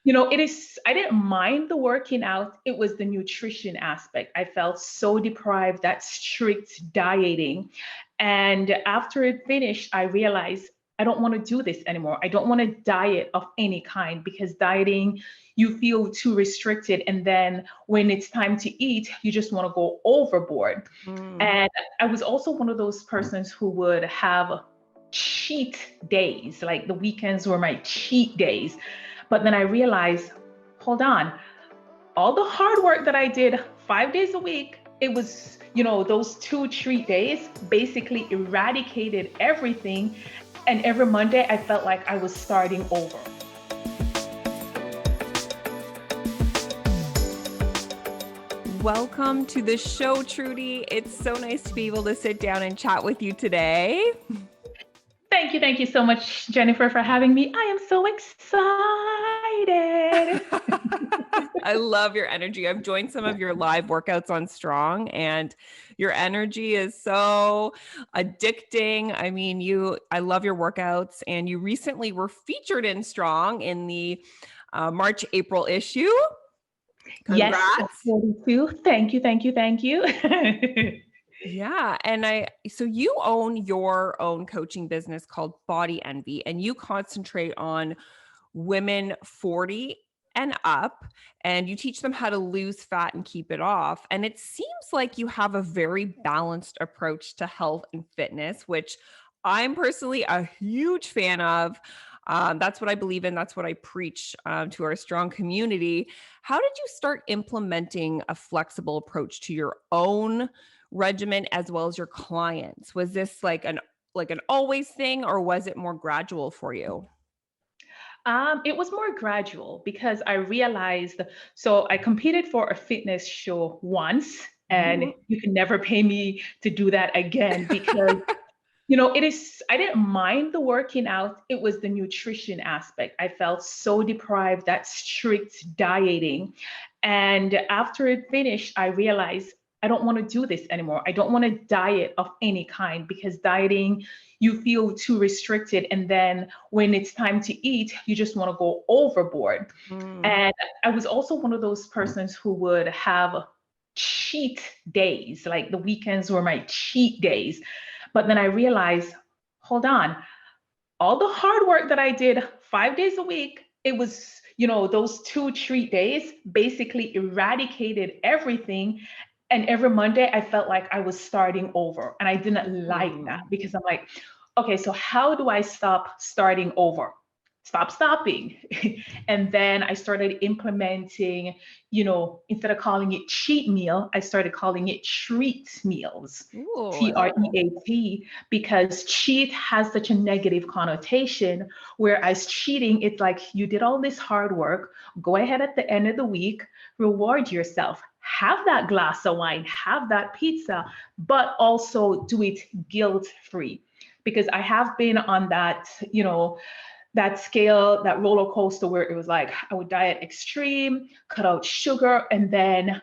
I didn't mind the working out. It was the nutrition aspect. I felt so deprived, that strict dieting. And after it finished, I realized I don't want to do this anymore. I don't want to diet of any kind because dieting, you feel too restricted. And then when it's time to eat, you just want to go overboard. Mm. And I was also one of those persons who would have cheat days, like the weekends were my cheat days. But then I realized, hold on, all the hard work that I did 5 days a week, it was, those two treat days basically eradicated everything. And every Monday, I felt like I was starting over. Welcome to the show, Trudie. It's so nice to be able to sit down and chat with you today. Thank you so much, Jennifer, for having me. I am so excited. I love your energy. I've joined some of your live workouts on Strong, and your energy is so addicting. I mean, I love your workouts, and you recently were featured in Strong in the March, April issue. Congrats. Yes, 42. Thank you. Yeah. And so you own your own coaching business called Body Envy, and you concentrate on women 40 and up, and you teach them how to lose fat and keep it off. And it seems like you have a very balanced approach to health and fitness, which I'm personally a huge fan of. That's what I believe in. That's what I preach to our Strong community. How did you start implementing a flexible approach to your own regimen as well as your clients? Was this like an always thing, or was it more gradual for you? It was more gradual because I realized, so I competed for a fitness show once, and Mhm. you can never pay me to do that again because I didn't mind the working out. It was the nutrition aspect. I felt so deprived, that strict dieting. And after it finished, I realized I don't want to do this anymore. I don't want to diet of any kind because dieting, you feel too restricted. And then when it's time to eat, you just want to go overboard. Mm. And I was also one of those persons who would have cheat days, like the weekends were my cheat days. But then I realized, hold on, all the hard work that I did 5 days a week, it was, those two treat days basically eradicated everything. And every Monday, I felt like I was starting over. And I didn't like that Mm. because I'm like, okay, so how do I stop starting over? Stop stopping. And then I started implementing, instead of calling it cheat meal, I started calling it treat meals. Ooh, I love that. TREAT, because cheat has such a negative connotation, whereas cheating, it's like you did all this hard work, go ahead at the end of the week, reward yourself, have that glass of wine, have that pizza, but also do it guilt-free. Because I have been on that, that scale, that roller coaster where it was like I would diet extreme, cut out sugar, and then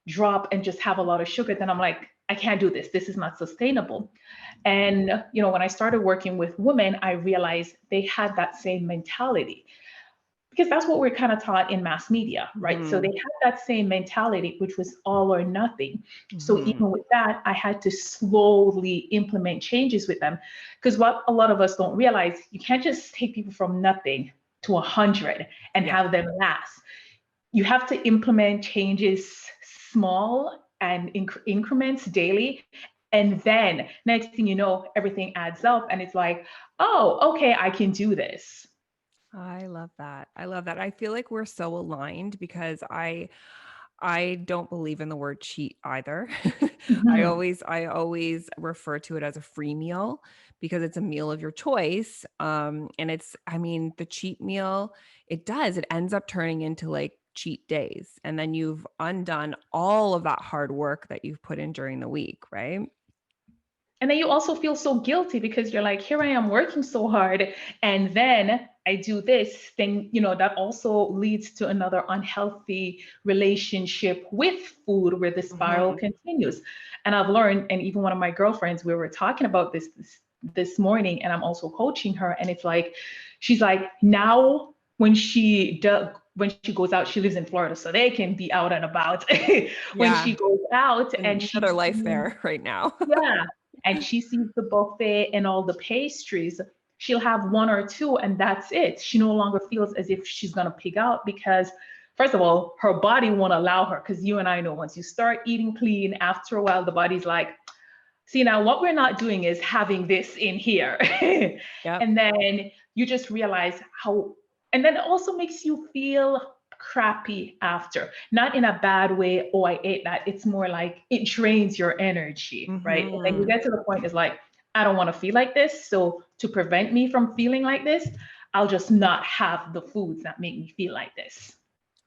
drop and just have a lot of sugar. Then I'm like, I can't do this. This is not sustainable. And when I started working with women, I realized they had that same mentality because that's what we're kind of taught in mass media, right? So they Mhm. had that same mentality, which was all or nothing. So Mhm. even with that, I had to slowly implement changes with them. Because what a lot of us don't realize, you can't just take people from nothing to 100 and Yeah. have them last. You have to implement changes small and increments daily. And then next thing you know, everything adds up and it's like, oh, okay, I can do this. I love that. I love that. I feel like we're so aligned because I don't believe in the word cheat either. Mhm. I always refer to it as a free meal because it's a meal of your choice. And I mean, the cheat meal, it ends up turning into like cheat days. And then you've undone all of that hard work that you've put in during the week, right? And then you also feel so guilty because you're like, here I am working so hard, and then I do this, then, that also leads to another unhealthy relationship with food where the spiral Mhm. continues. And I've learned, and even one of my girlfriends, we were talking about this morning, and I'm also coaching her, and it's like, she's like, now when she when she goes out, she lives in Florida, so they can be out and about when Yeah. she goes out and she Another life sees, there right now. yeah, and she sees the buffet and all the pastries. She'll have one or two, and that's it. She no longer feels as if she's gonna pig out because, first of all, her body won't allow her. Because you and I know once you start eating clean, after a while, the body's like, see, now what we're not doing is having this in here. Yep. And then you just realize how, and then it also makes you feel crappy after, not in a bad way. Oh, I ate that. It's more like it drains your energy, right? And then you get to the point is like, I don't want to feel like this. So to prevent me from feeling like this, I'll just not have the foods that make me feel like this.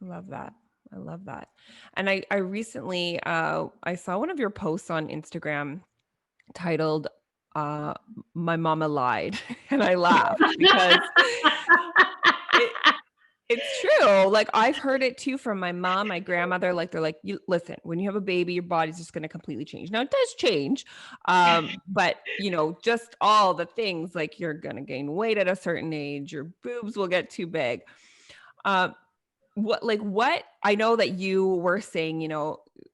I love that. I love that. And I recently, I saw one of your posts on Instagram titled, My Mama Lied. And I laughed because it, it's true. Like I've heard it too from my mom, my grandmother. Like they're like, you listen, when you have a baby, your body's just going to completely change. Now it does change, but just all the things like you're going to gain weight at a certain age, your boobs will get too big. What I know that you were saying,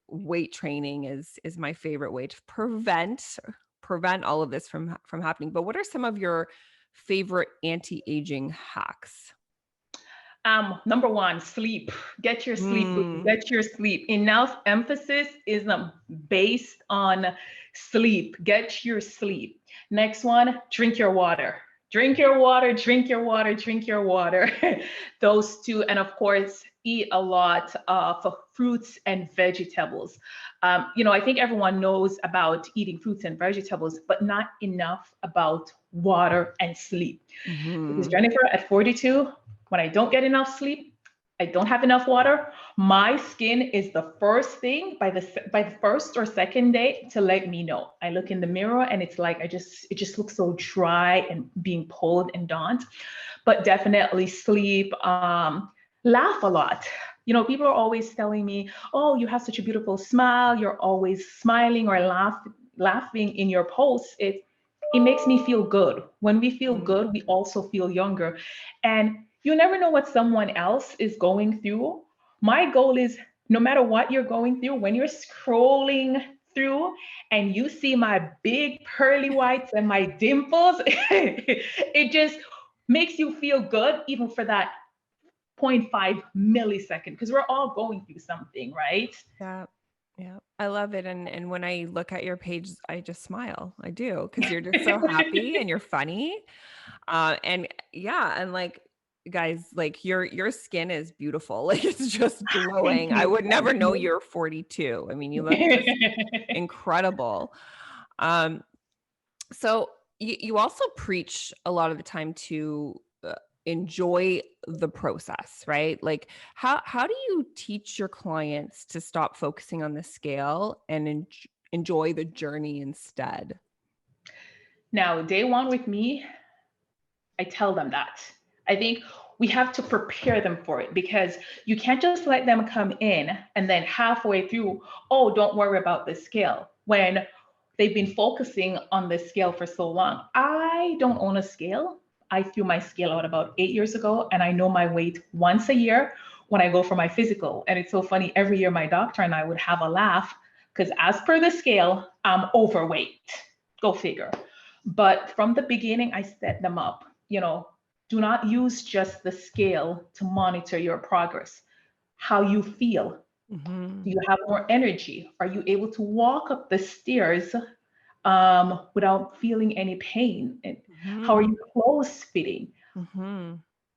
weight training is my favorite way to prevent all of this from happening. But what are some of your favorite anti-aging hacks? Number one, sleep. Get your sleep. Get your sleep. Enough emphasis is based on sleep. Get your sleep. Next one, drink your water. Drink your water, drink your water, drink your water. Those two. And of course, eat a lot of fruits and vegetables. I think everyone knows about eating fruits and vegetables, but not enough about water and sleep. Because Jennifer, at 42, when I don't get enough sleep, I don't have enough water, my skin is the first thing by the first or second day to let me know. I look in the mirror and it's like it just looks so dry and being pulled and daunt. But definitely sleep. Laugh a lot. People are always telling me, oh, you have such a beautiful smile, you're always smiling or laughing in your posts. It makes me feel good. When we feel good, we also feel younger. And you never know what someone else is going through. My goal is no matter what you're going through, when you're scrolling through and you see my big pearly whites and my dimples, it just makes you feel good, even for that 0.5 millisecond, because we're all going through something, right? Yeah. Yeah, I love it. And when I look at your page, I just smile. I do, because you're just so happy and you're funny. And yeah, and like guys, like your skin is beautiful. Like it's just glowing. I would never know you're 42. I mean, you look just incredible. So you also preach a lot of the time to enjoy the process, right? Like how do you teach your clients to stop focusing on the scale and enjoy the journey instead? Now, day one with me, I tell them that. I think we have to prepare them for it, because you can't just let them come in and then halfway through, oh, don't worry about the scale, when they've been focusing on the scale for so long. I don't own a scale. I threw my scale out about 8 years ago, and I know my weight once a year when I go for my physical. And it's so funny, every year my doctor and I would have a laugh, because as per the scale, I'm overweight. Go figure. But from the beginning, I set them up. Do not use just the scale to monitor your progress. How you feel. Do you have more energy? Are you able to walk up the stairs without feeling any pain? And how are your clothes fitting?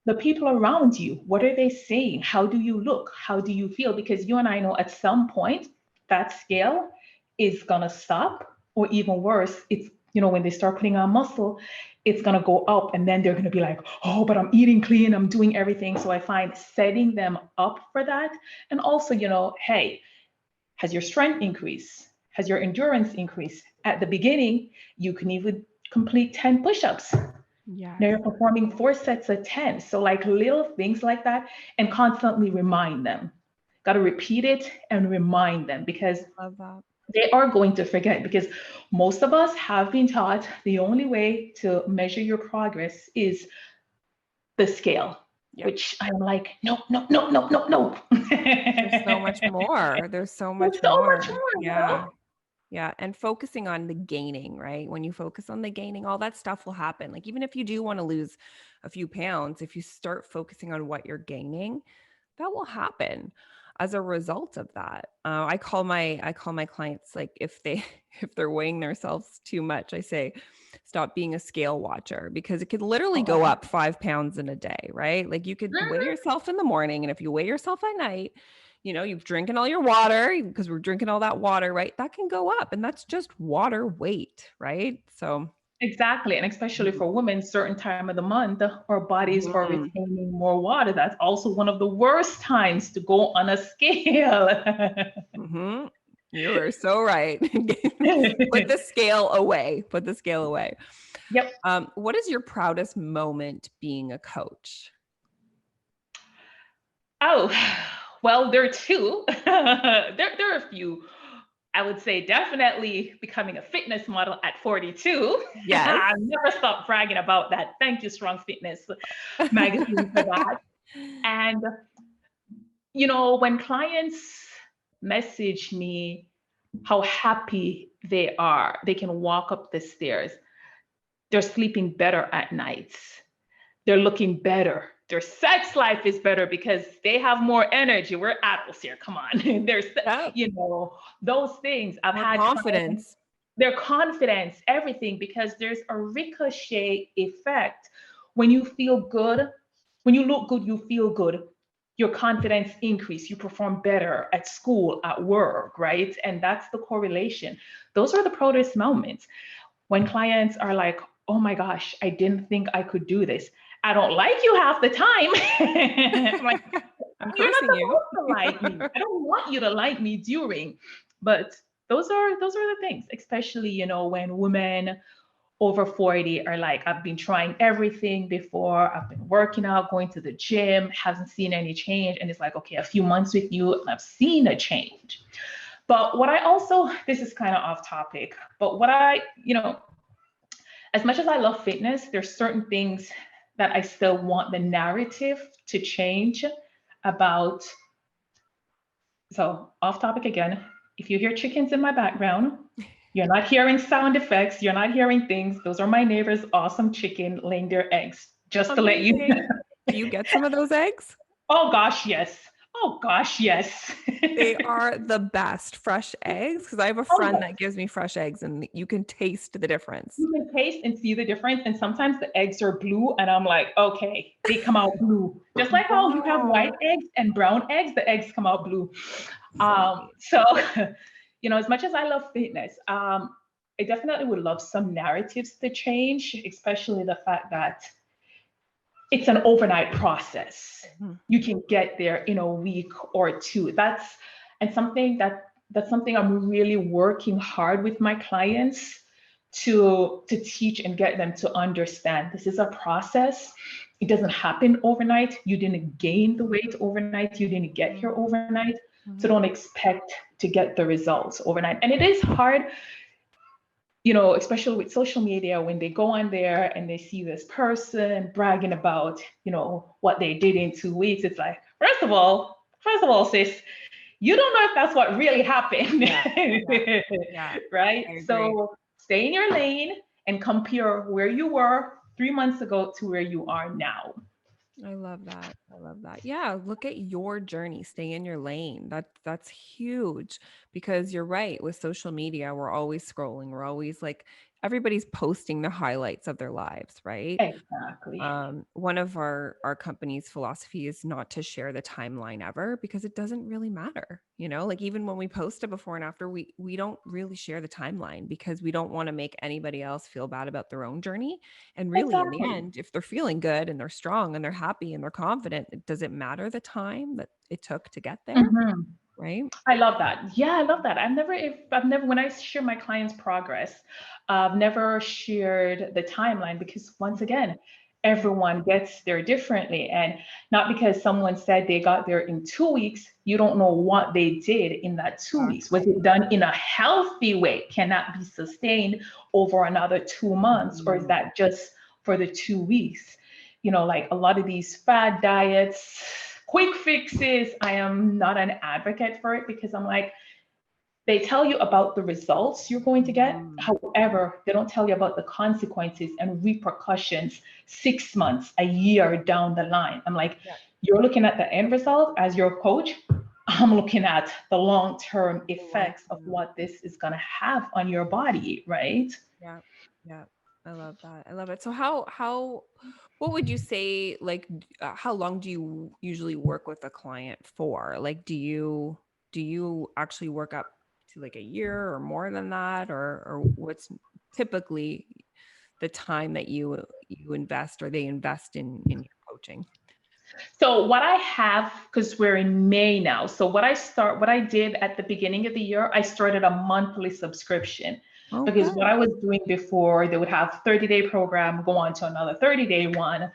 The people around you, what are they saying? How do you look? How do you feel? Because you and I know at some point that scale is gonna stop, or even worse, it's when they start putting on muscle, it's gonna go up, and then they're gonna be like, oh, but I'm eating clean, I'm doing everything. So I find setting them up for that. And also, hey, has your strength increased? Has your endurance increased? At the beginning, you can even complete 10 push-ups. Yeah. Now you're performing 4 sets of 10. So like little things like that, and constantly remind them. Got to repeat it and remind them, because Love that. they are going to forget, because most of us have been taught the only way to measure your progress is the scale. which I'm like, no, no, no, no, no, no. There's so much more. There's so much There's so much more. more, Yeah. Yeah. And focusing on the gaining, right? When you focus on the gaining, all that stuff will happen. Like, even if you do want to lose a few pounds, if you start focusing on what you're gaining, that will happen as a result of that. I call my clients, like, if they're weighing themselves too much, I say, stop being a scale watcher, because it could literally go up 5 pounds in a day, right? Like, you could weigh yourself in the morning, and if you weigh yourself at night, you've drinking all your water, because we're drinking all that water, right? That can go up, and that's just water weight, right? So Exactly. And especially for women, certain time of the month, our bodies are Mhm. retaining more water. That's also one of the worst times to go on a scale. Mhm. You are so right. Put the scale away. Put the scale away. Yep. What is your proudest moment being a coach? Oh, well, there are two. There are a few. I would say definitely becoming a fitness model at 42. Yes. I'll never stop bragging about that. Thank you, Strong Fitness magazine, for that. And, when clients message me how happy they are, they can walk up the stairs, they're sleeping better at night, they're looking better, their sex life is better because they have more energy. We're adults here, come on. There's, Yep. those things. I've More had clients, confidence. their confidence, everything, because there's a ricochet effect. When you feel good, when you look good, you feel good. Your confidence increase, you perform better at school, at work, right? And that's the correlation. Those are the proudest moments when clients are like, oh my gosh, I didn't think I could do this. I don't like you half the time. I'm like, I'm you're not cursing you. supposed to like me. I don't want you to like me during. But those are the things, especially, when women over 40 are like, I've been trying everything before. I've been working out, going to the gym, hasn't seen any change. And it's like, okay, a few months with you, and I've seen a change. But what I also, this is kind of off topic, but what as much as I love fitness, there's certain things that I still want the narrative to change about. So, off topic again, if you hear chickens in my background, you're not hearing sound effects, you're not hearing things. Those are my neighbor's awesome chicken laying their eggs, just to let you know. Amazing. Do you get some of those eggs? Oh gosh, yes. Oh gosh, yes. They are the best fresh eggs, because I have a Oh, friend yes. that gives me fresh eggs, and you can taste the difference. You can taste and see the difference. And sometimes the eggs are blue, and I'm like, okay, they come out blue. Just like how you have white Wow. eggs and brown eggs, the eggs come out blue. So amazing. So, as much as I love fitness, I definitely would love some narratives to change, especially the fact that it's an overnight process. Mhm. You can get there in a week or two. That's something I'm really working hard with my clients to teach and get them to understand. This is a process. It doesn't happen overnight. You didn't gain the weight overnight. You didn't get here overnight. So Mhm. don't expect to get the results overnight. And it is hard, especially with social media, when they go on there and they see this person bragging about, what they did in 2 weeks. It's like, first of all, sis, you don't know if that's what really happened. Yeah. Yeah. Yeah. Right? I agree. So stay in your lane and compare where you were 3 months ago to where you are now. I love that. I love that. Yeah, look at your journey. Stay in your lane. That's huge, because you're right. With social media, we're always scrolling. We're always like, everybody's posting the highlights of their lives, right? Exactly. One of our company's philosophy is not to share the timeline ever, because it doesn't really matter. Like, even when we post a before and after, we don't really share the timeline, because we don't want to make anybody else feel bad about their own journey. And really, in the Exactly. end, if they're feeling good and they're strong and they're happy and they're confident, does it matter the time that it took to get there? Mhm. Right? I love that. Yeah, I love that. I've never, when I share my clients' progress, I've never shared the timeline, because once again, everyone gets there differently. And not because someone said they got there in 2 weeks, you don't know what they did in that 2 weeks. Was it done in a healthy way? Can that be sustained over another 2 months? Or is Mhm. that just for the 2 weeks? like a lot of these fad diets, quick fixes. I am not an advocate for it because I'm like, they tell you about the results you're going to get. However, they don't tell you about the consequences and repercussions 6 months, a year down the line. I'm like, you're looking at the end result as your coach. I'm looking at the long-term effects of what this is going to have on your body, right? Yeah. Yeah. I love that. I love it. So what would you say, like, how long do you usually work with a client for? Like, do you actually work up to like a year or more than that? Or what's typically the time that you invest or they invest in your coaching? So what I have, because we're in May now, so what I did at the beginning of the year, I started a monthly subscription. Because what I was doing before, they would have 30-day program, go on to another 30-day one,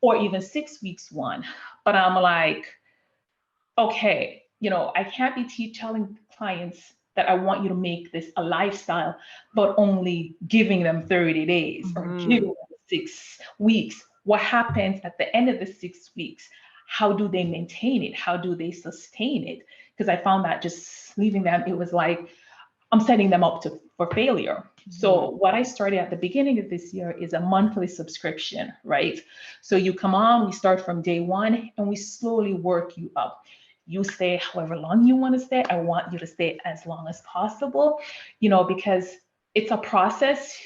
or even 6 weeks one. But I'm like, okay, I can't be telling clients that I want you to make this a lifestyle, but only giving them 30 days or giving them 6 weeks. What happens at the end of the 6 weeks? How do they maintain it? How do they sustain it? Because I found that just leaving them, it was like, I'm setting them up for failure. So what I started at the beginning of this year is a monthly subscription, right? So you come on, we start from day one, and we slowly work you up. You stay however long you want to stay. I want you to stay as long as possible, because it's a process.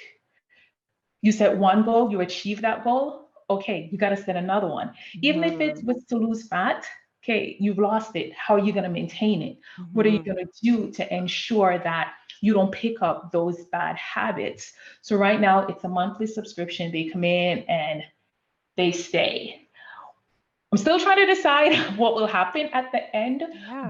You set one goal, you achieve that goal. Okay, you got to set another one. Even if it was to lose fat, okay, you've lost it. How are you going to maintain it? What are you going to do to ensure that you don't pick up those bad habits? So right now it's a monthly subscription. They come in and they stay. I'm still trying to decide what will happen at the end,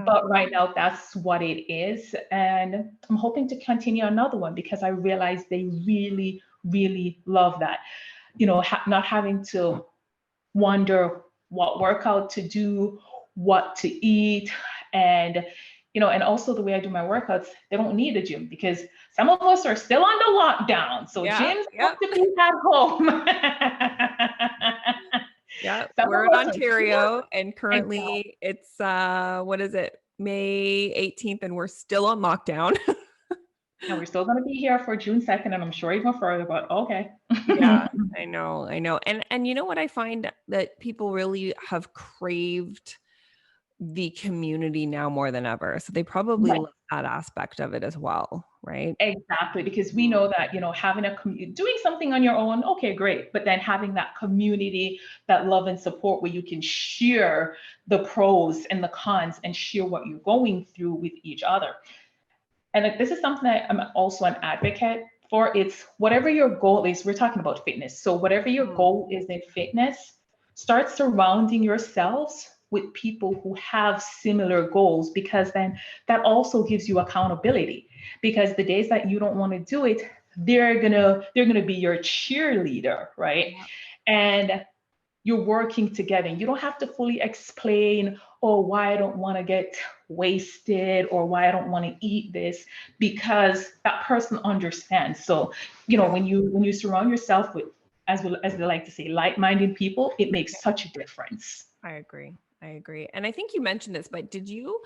but right now that's what it is. And I'm hoping to continue another one because I realize they really, really love that. Not having to wonder what workout to do, what to eat, and and also the way I do my workouts, they don't need a gym because some of us are still under lockdown. So gyms have to be at home. Yeah, we're in Ontario and currently it's what is it? May 18th and we're still on lockdown. And we're still going to be here for June 2nd and I'm sure even further, but okay. Yeah, I know. And you know what I find that people really have craved the community now more than ever. So they probably love that aspect of it as well, right? Exactly, because we know that, having doing something on your own, okay, great. But then having that community, that love and support where you can share the pros and the cons and share what you're going through with each other. And this is something that I'm also an advocate for. It's whatever your goal is, we're talking about fitness. So whatever your goal is in fitness, start surrounding yourselves with people who have similar goals, because then that also gives you accountability. Because the days that you don't want to do it, they're gonna be your cheerleader, right? And you're working together. You don't have to fully explain, oh, why I don't want to get wasted or why I don't want to eat this, because that person understands. So, when you surround yourself with, as they like to say, like-minded people, it makes such a difference. I agree. And I think you mentioned this, but did you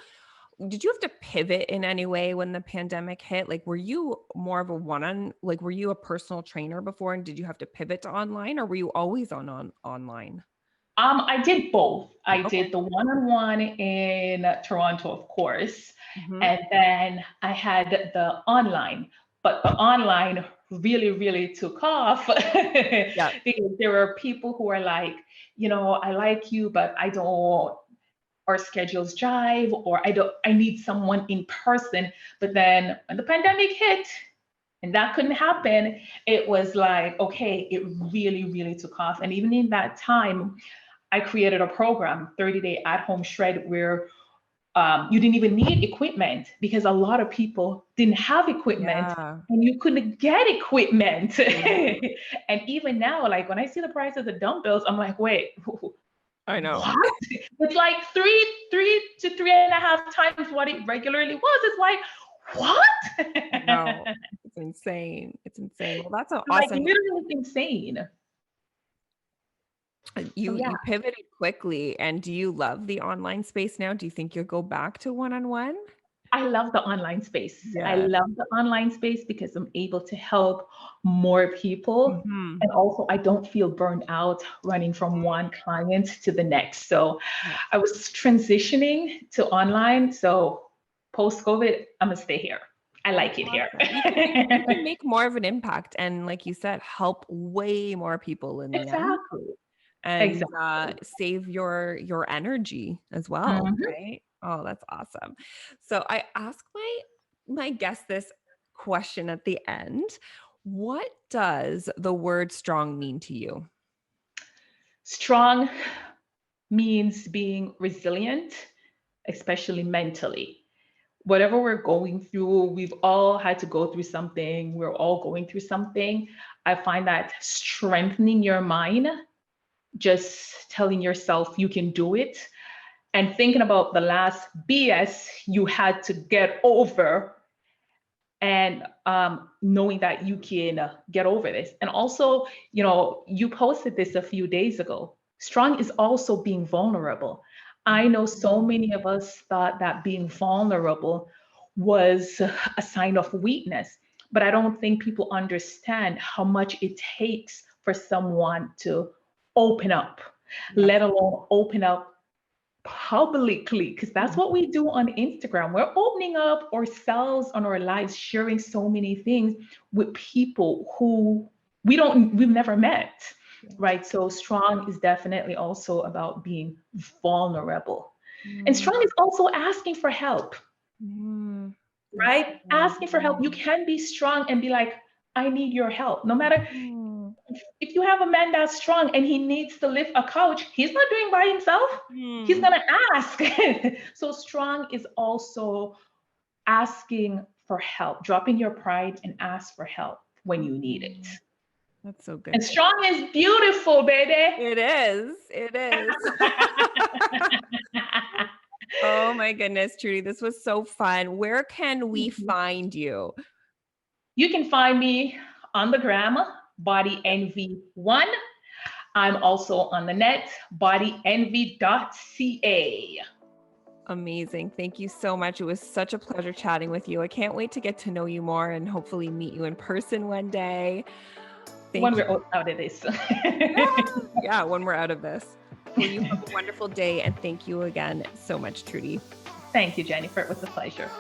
have to pivot in any way when the pandemic hit? Like, were you more of were you a personal trainer before and did you have to pivot to online, or were you always on online? I did both. I did the one-on-one in Toronto, of course, and then I had the online. But the online really, really took off because there were people who were like, I like you, but I don't, our schedules jive, or I need someone in person. But then when the pandemic hit and that couldn't happen, it was like, okay, it really, really took off. And even in that time, I created a program, 30-day at-home shred, where you didn't even need equipment because a lot of people didn't have equipment and you couldn't get equipment. And even now, like when I see the price of the dumbbells, I'm like, wait, I know. what? It's like three to 3.5 times what it regularly was. It's like, what? No, it's insane. Well, that's awesome. Like literally insane. So yeah, You pivoted quickly. And do you love the online space now? Do you think you'll go back to one-on-one? I love the online space. I Yeah. love the online space because I'm able to help more people. Mhm. And also, I don't feel burned out running from one client to the next. So Yeah. I was transitioning to online. So post COVID, I'm going to stay here. I That's like it here. awesome. You can make more of an impact and, like you said, help way more people in the end Exactly. and Exactly. save your energy as well, Mhm. right? Oh, that's awesome. So I ask my guest this question at the end. What does the word strong mean to you? Strong means being resilient, especially mentally. Whatever we're going through, we've all had to go through something. We're all going through something. I find that strengthening your mind, just telling yourself you can do it, and thinking about the last BS you had to get over, and knowing that you can get over this. And also, you posted this a few days ago. Strong is also being vulnerable. I know so many of us thought that being vulnerable was a sign of weakness, but I don't think people understand how much it takes for someone to open up, Yep. let alone open up publicly, because that's what we do on Instagram. We're opening up ourselves on our lives, sharing so many things with people who we've never met, right? So strong is definitely also about being vulnerable. And Mm, strong is also asking for help, mm, that's right? good. Asking for help. You can be strong and be like, I need your help. No matter Mm, if you have a man that's strong and he needs to lift a couch, he's not doing by himself. He's mm, gonna ask. So strong is also asking for help, dropping your pride and ask for help when you need it. mm. That's so good. And strong is beautiful, baby. It is. It is. Oh my goodness, Trudy, this was so fun. Where can we find you? You can find me on the gram, Body Envy One. I'm also on the net, bodyenvy.ca. Amazing. Thank you so much. It was such a pleasure chatting with you. I can't wait to get to know you more and hopefully meet you in person one day. When Thank you. we're out of this. Yeah. Yeah, when we're out of this. Well, you have a wonderful day and thank you again so much, Trudy. Thank you, Jennifer. It was a pleasure.